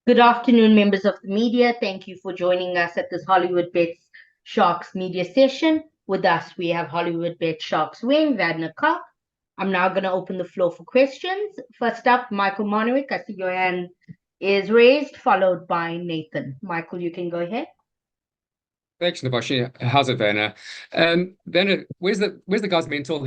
Good afternoon, members of the media. Thank you for joining us at this Hollywood Bets Sharks media session. With us, we have Hollywood Bet Sharks wing, Werner Kok. I'm now going to open the floor for questions. First up, Michael Monowik. I see your hand is raised, followed by Nathan. Michael, you can go ahead. Thanks, Navashi. How's it, Werner? Werner, where's the guys' mental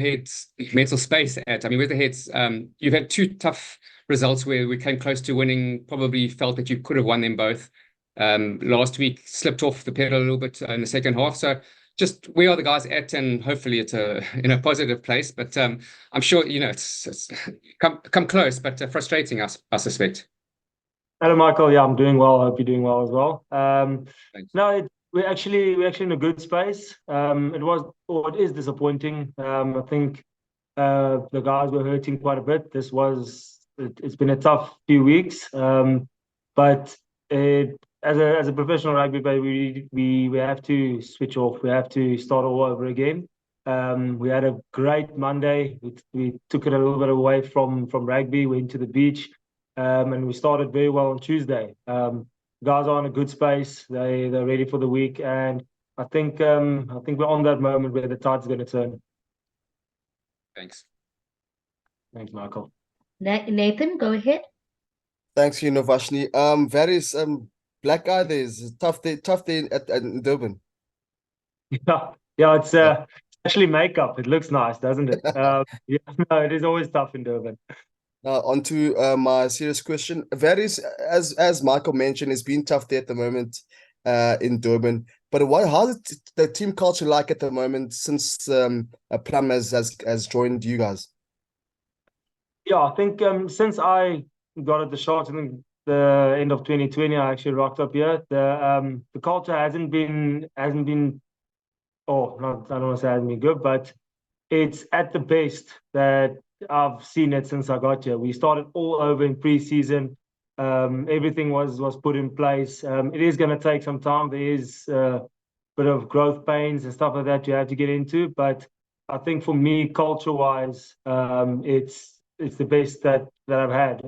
space at? I mean, where's the heads? You've had two tough results where we came close to winning. Probably felt that you could have won them both. Last week slipped off the pedal a little bit in the second half. So, just where are the guys at? And hopefully, it's a positive place. But I'm sure it's come close, but frustrating. I suspect. Hello, Michael. Yeah, I'm doing well. I hope you're doing well as well. Thanks. No, we're actually in a good space. It is disappointing. I think the guys were hurting quite a bit. It's been a tough few weeks. But as a professional rugby player, we have to switch off. We have to start all over again. We had a great Monday. We took it a little bit away from rugby. Went to the beach. And we started very well on Tuesday. Guys are in a good space. They're ready for the week, and I think we're on that moment where the tide's going to turn. Thanks. Thanks, Michael. Nathan, go ahead. Thanks, Vashni. Various black guy. There's a tough day in Durban. Yeah, it's actually makeup. It looks nice, doesn't it? Yeah, no, it is always tough in Durban. On to my serious question. Various, as Michael mentioned, it's been tough there at the moment in Durban. But how's the team culture like at the moment since Plum has joined you guys? Yeah, I think since I got at the Sharks, I think the end of 2020, I actually rocked up here. The culture hasn't been oh, not, I don't want to say hasn't been good, but it's at the best that I've seen it since I got here. We started all over in pre-season. Everything was put in place. It is going to take some time. There is a bit of growth pains and stuff like that you have to get into. But I think for me, culture-wise, it's the best that I've had.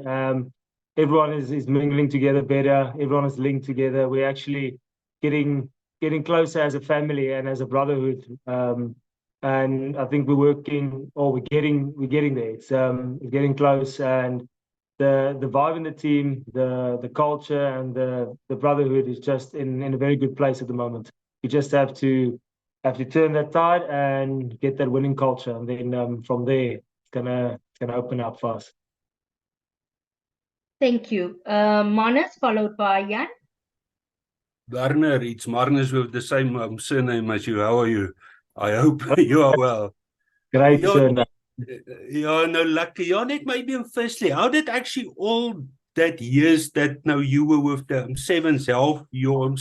Everyone is mingling together better. Everyone is linked together. We're actually getting closer as a family and as a brotherhood. And I think we're getting there. It's getting close, and the vibe in the team, the culture, and the brotherhood is just in a very good place at the moment. We just have to turn that tide and get that winning culture, and then from there it's gonna open up for us. Thank you. Marnus, followed by Jan. Werner, it's Marnus with the same surname as you. How are you? I hope you are well. Great, sir. Yeah, no, lucky. Yeah, net maybe firstly, how did actually all that years that now you were with the Sevens help your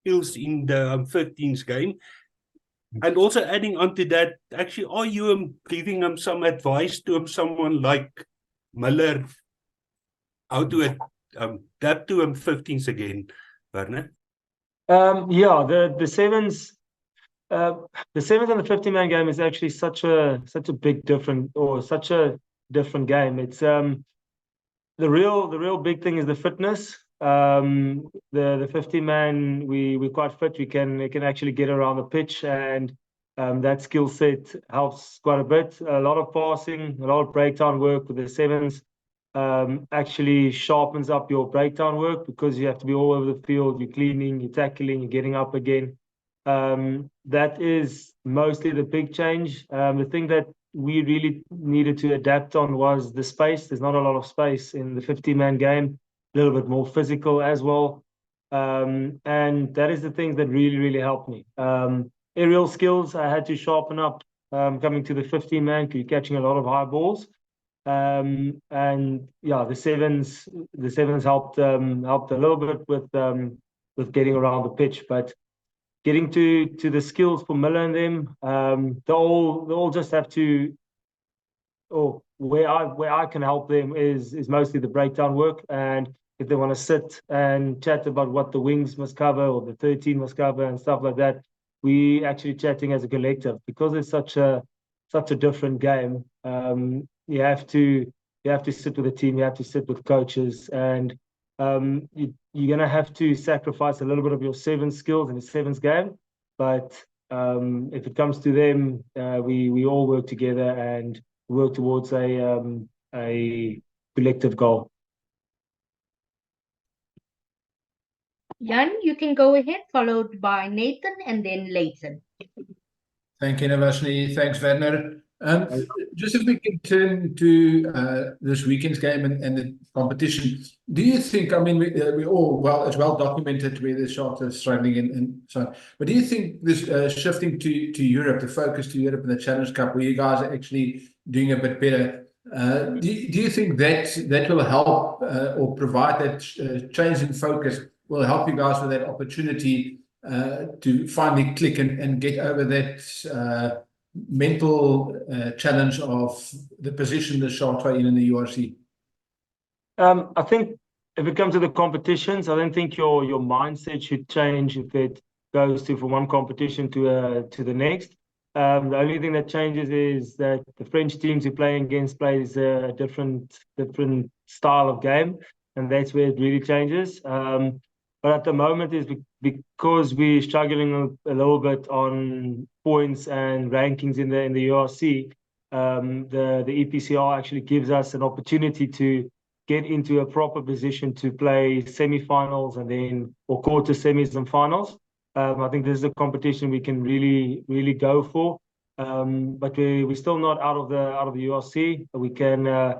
skills in the 15s game? And also adding on to that, actually, are you giving some advice to someone like Miller how to adapt to 15s again, Werner? Yeah, the sevens. The sevens and the 50-man game is actually such a different game. It's the real big thing is the fitness. The 50-man, we're quite fit. We can actually get around the pitch, and that skill set helps quite a bit. A lot of passing, a lot of breakdown work with the sevens. Actually sharpens up your breakdown work because you have to be all over the field. You're cleaning, you're tackling, you're getting up again. That is mostly the big change. The thing that we really needed to adapt on was the space. There's not a lot of space in the 50-man game, a little bit more physical as well. And that is the thing that really helped me. Aerial skills, I had to sharpen up coming to the 50-man, you're catching a lot of high balls. And yeah, the sevens helped a little bit with getting around the pitch, but getting to the skills for Miller and them, they all just have to. Or where I can help them is mostly the breakdown work, and if they want to sit and chat about what the wings must cover or the 13 must cover and stuff like that, we actually chatting as a collective because it's such a different game. You have to you have to sit with the team, you have to sit with coaches, and you're going to have to sacrifice a little bit of your sevens skills in the sevens game. But if it comes to them, we all work together and work towards a collective goal. Jan, you can go ahead, followed by Nathan and then Leighton. Thank you, Navashni. Thanks, Werner. Just if we can turn to this weekend's game and the competition, do you think, I mean, we all, well, it's well documented where the Sharks are struggling and so on, but do you think this shifting to Europe, the focus to Europe and the Challenge Cup, where you guys are actually doing a bit better, do you think that will help or provide that change in focus, will help you guys with that opportunity to finally click and get over that mental challenge of the position the Sharks are in the URC? I think if it comes to the competitions, I don't think your mindset should change if it goes from one competition to the next. The only thing that changes is that the French teams you're playing against plays a different style of game, and that's where it really changes. But at the moment is because we're struggling a little bit on points and rankings in the URC. The EPCR actually gives us an opportunity to get into a proper position to play semi-finals and then or quarter semis and finals. I think this is a competition we can really go for. But we're still not out of the URC. We can.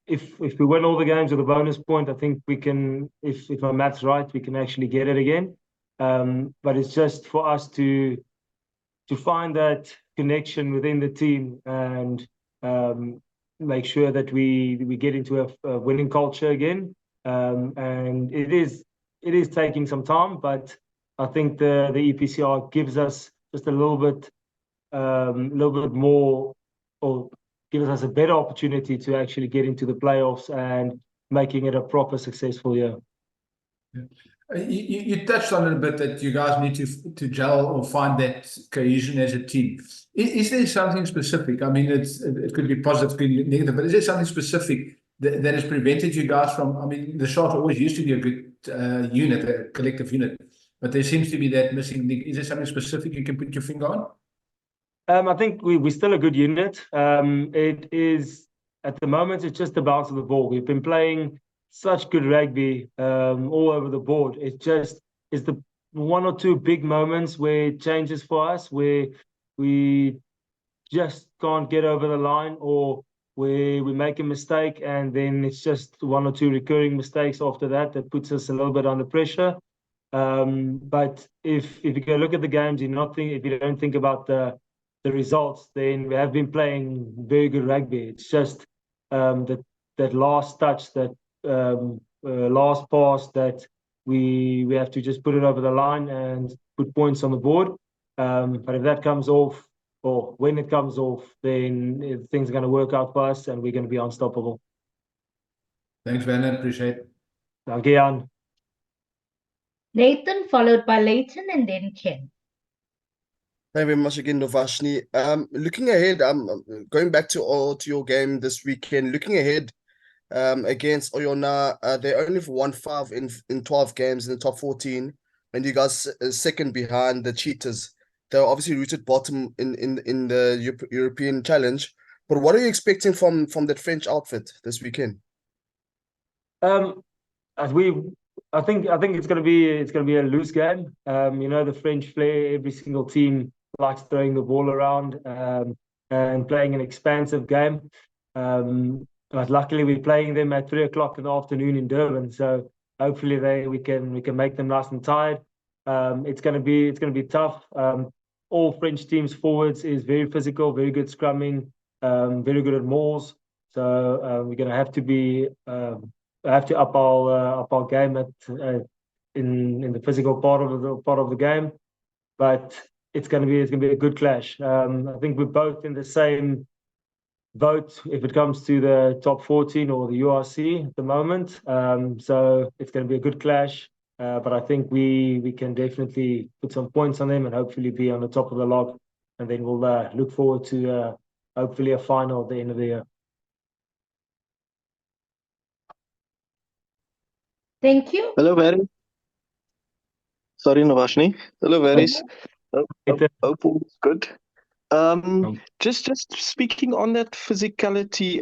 If we win all the games with a bonus point, I think we can, if my math's right, we can actually get it again. But it's just for us to find that connection within the team and make sure that we get into a winning culture again. And it is taking some time, but I think the EPCR gives us just a little bit more, or gives us a better opportunity to actually get into the playoffs and making it a proper successful year. Yeah. You touched on it a bit that you guys need to gel or find that cohesion as a team. Is there something specific? I mean, it could be positive, it could be negative, but is there something specific that has prevented you guys from? I mean, the Sharks always used to be a good unit, a collective unit, but there seems to be that missing link. Is there something specific you can put your finger on? I think we're still a good unit. It is, at the moment, it's just the bounce of the ball. We've been playing such good rugby all over the board. It's the one or two big moments where it changes for us, where we just can't get over the line, or where we make a mistake and then it's just one or two recurring mistakes after that puts us a little bit under pressure. But if you go look at the games, if you don't think about the results, then we have been playing very good rugby. It's just that last touch, that last pass that we have to just put it over the line and put points on the board. But if that comes off, or when it comes off, then things are going to work out for us and we're going to be unstoppable. Thanks, Werner. Appreciate it. Dank je, Jan. Nathan, followed by Leighton and then Ken. Thank you very much again, Novashni. Looking ahead, going back to your game this weekend, looking ahead against Oyannax, they only won 5 in 12 games in the top 14, and you guys second behind the Cheetahs. They're obviously rooted bottom in the European Challenge. But what are you expecting from that French outfit this weekend? I think it's going to be a loose game. The French flair, every single team likes throwing the ball around and playing an expansive game. But luckily we're playing them at 3:00 in the afternoon in Durban, so hopefully we can make them nice and tired. It's going to be tough. All French teams forwards is very physical, very good scrumming, very good at mauls. So we're going to have to up our game in the physical part of the game. But it's going to be a good clash. I think we're both in the same boat if it comes to the top 14 or the URC at the moment. So it's going to be a good clash. But I think we can definitely put some points on them and hopefully be on the top of the log. And then we'll look forward to hopefully a final at the end of the year. Thank you. Hello, Varys. Sorry, Navashni. Hello, Varys. Hope all is good. Just speaking on that physicality,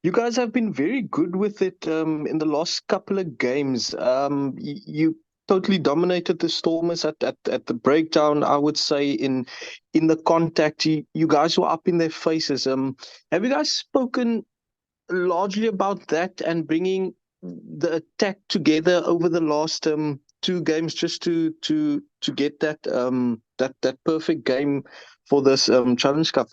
you guys have been very good with it in the last couple of games. You totally dominated the Stormers at the breakdown. I would say in the contact, you guys were up in their faces. Have you guys spoken largely about that and bringing the attack together over the last 2 games just to get that that perfect game for this Challenge Cup?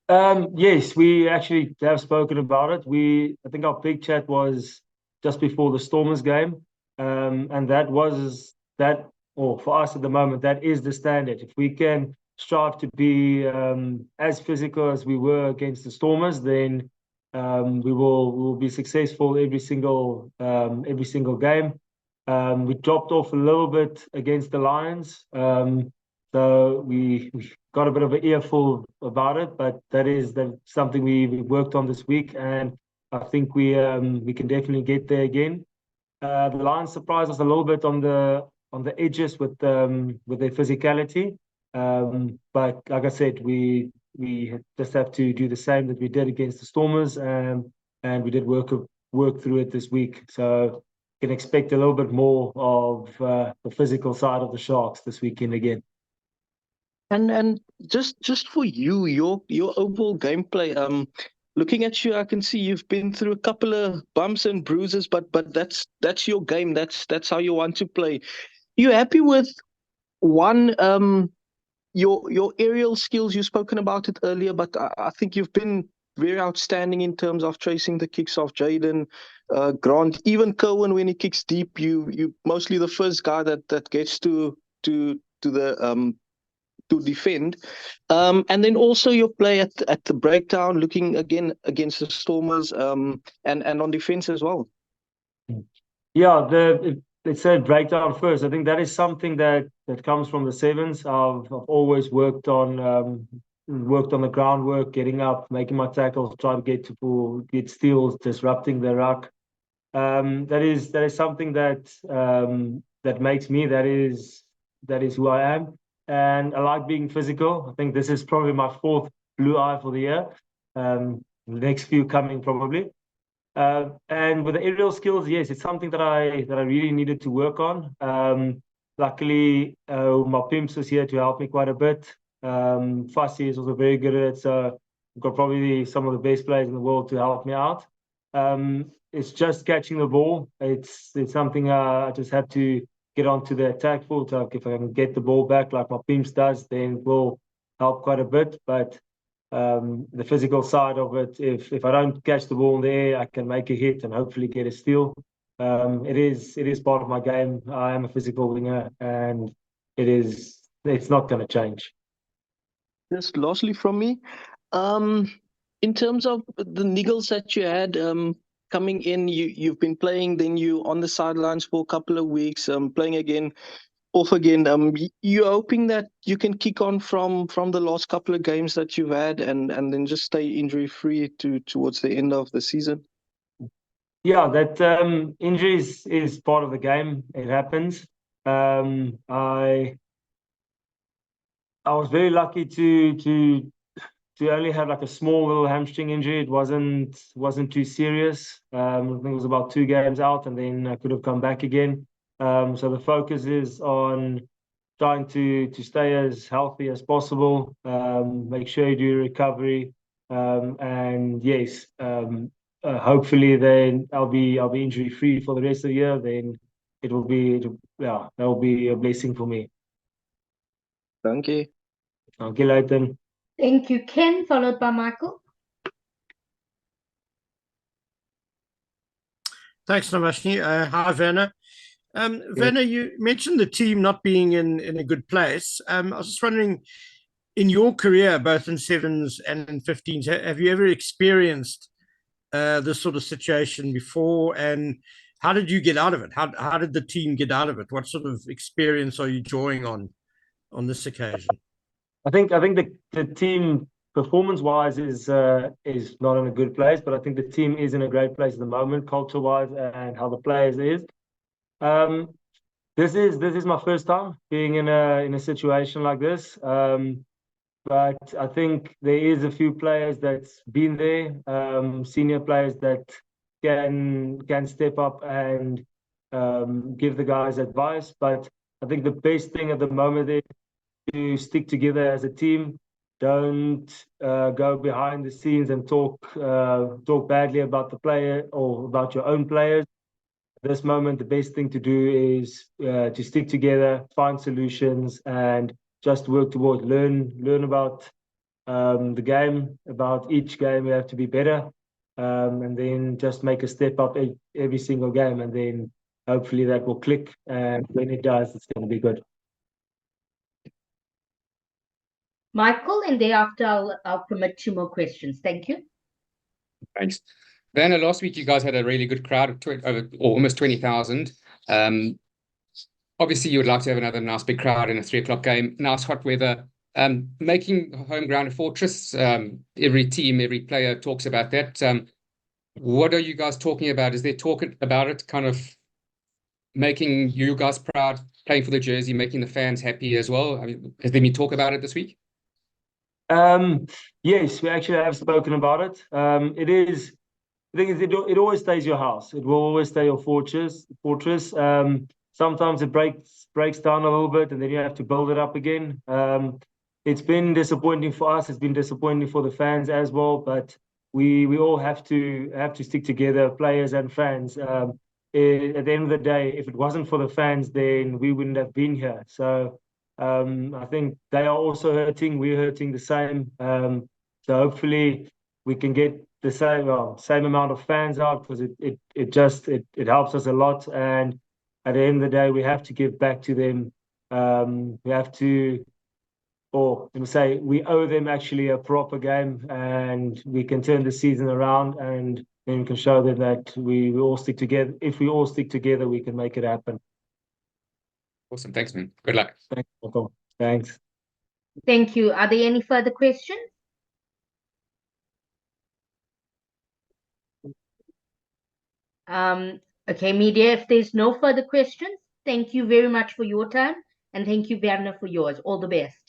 Yes, we actually have spoken about it. I think our big chat was just before the Stormers game, and that was that. Or for us at the moment, that is the standard. If we can strive to be as physical as we were against the Stormers, then we will be successful every single game. We dropped off a little bit against the Lions, so we got a bit of an earful about it. But that's something we worked on this week, and I think we can definitely get there again. The Lions surprised us a little bit on the edges with their physicality. But like I said, we just have to do the same that we did against the Stormers, and we did work through it this week. So you can expect a little bit more of the physical side of the Sharks this weekend again. And just for you, your overall gameplay, looking at you, I can see you've been through a couple of bumps and bruises, but that's your game. That's how you want to play. You happy with your aerial skills? You've spoken about it earlier, but I think you've been very outstanding in terms of tracing the kicks off Jaden, Grant, even Cohen when he kicks deep. You mostly the first guy that gets to the to defend, and then also your play at the breakdown, looking again against the Stormers, and on defense as well. Yeah, let's say breakdown first. I think that is something that comes from the sevens. I've always worked on the groundwork, getting up, making my tackles, trying to get steals, disrupting the ruck. That is something that makes me. That is who I am. And I like being physical. I think this is probably my 4th blue eye for the year. The next few coming probably. And with the aerial skills, yes, it's something that I really needed to work on. Luckily, my pimps was here to help me quite a bit. Fussy is also very good at it, so I've got probably some of the best players in the world to help me out. It's just catching the ball. It's something I just have to get onto the attack full. So if I can get the ball back like my pimps does, then it will help quite a bit. But the physical side of it, if I don't catch the ball in the air, I can make a hit and hopefully get a steal. It is part of my game. I am a physical winger, and it's not going to change. Just lastly from me, in terms of the niggles that you had coming in, you've been playing, then you on the sidelines for a couple of weeks, playing again, off again. You're hoping that you can kick on from the last couple of games that you've had, and then just stay injury free towards the end of the season. Yeah, that injuries is part of the game. It happens. I was very lucky to only have like a small little hamstring injury. It wasn't too serious. I think it was about 2 games out, and then I could have come back again. So the focus is on trying to stay as healthy as possible. Make sure you do recovery, and yes, hopefully then I'll be injury free for the rest of the year. Then that will be a blessing for me. Thank you. Okay, Leighton. Thank you, Ken, followed by Michael. Thanks, Navashni. Hi, Werner. Werner, you mentioned the team not being in a good place. I was just wondering, in your career, both in sevens and in 15s, have you ever experienced this sort of situation before? And how did you get out of it? How did the team get out of it? What sort of experience are you drawing on this occasion? I think the team performance-wise is not in a good place, but I think the team is in a great place at the moment, culture-wise, and how the players is. This is my first time being in a situation like this. But I think there is a few players that's been there, senior players that can step up and give the guys advice. But I think the best thing at the moment is to stick together as a team. Don't go behind the scenes and talk badly about the player or about your own players. At this moment, the best thing to do is to stick together, find solutions, and just work towards learn about the game, about each game. We have to be better, and then just make a step up every single game, and then hopefully that will click. And when it does, it's going to be good. Michael, and thereafter I'll permit 2 more questions. Thank you. Thanks. Werner, last week you guys had a really good crowd of over almost 20,000. Obviously, you would like to have another nice big crowd in a 3 o'clock game. Nice hot weather. Making home ground a fortress. Every team, every player talks about that. What are you guys talking about? Is there talk about it kind of making you guys proud, playing for the jersey, making the fans happy as well? I mean, has there been talk about it this week? Yes, we actually have spoken about it. It is. The thing is, it always stays your house. It will always stay your fortress. Sometimes it breaks down a little bit, and then you have to build it up again. It's been disappointing for us. It's been disappointing for the fans as well. But we all have to stick together, players and fans. At the end of the day, if it wasn't for the fans, then we wouldn't have been here. So I think they are also hurting. We're hurting the same. So hopefully we can get the same amount of fans out, because it helps us a lot. And at the end of the day, we have to give back to them. We have to, or let me say, we owe them actually a proper game, and we can turn the season around, and then we can show them that we all stick together. If we all stick together, we can make it happen. Awesome. Thanks, man. Good luck. Thanks, Michael. Thanks. Thank you. Are there any further questions? Okay, media, if there's no further questions, thank you very much for your time, and thank you, Werner, for yours. All the best.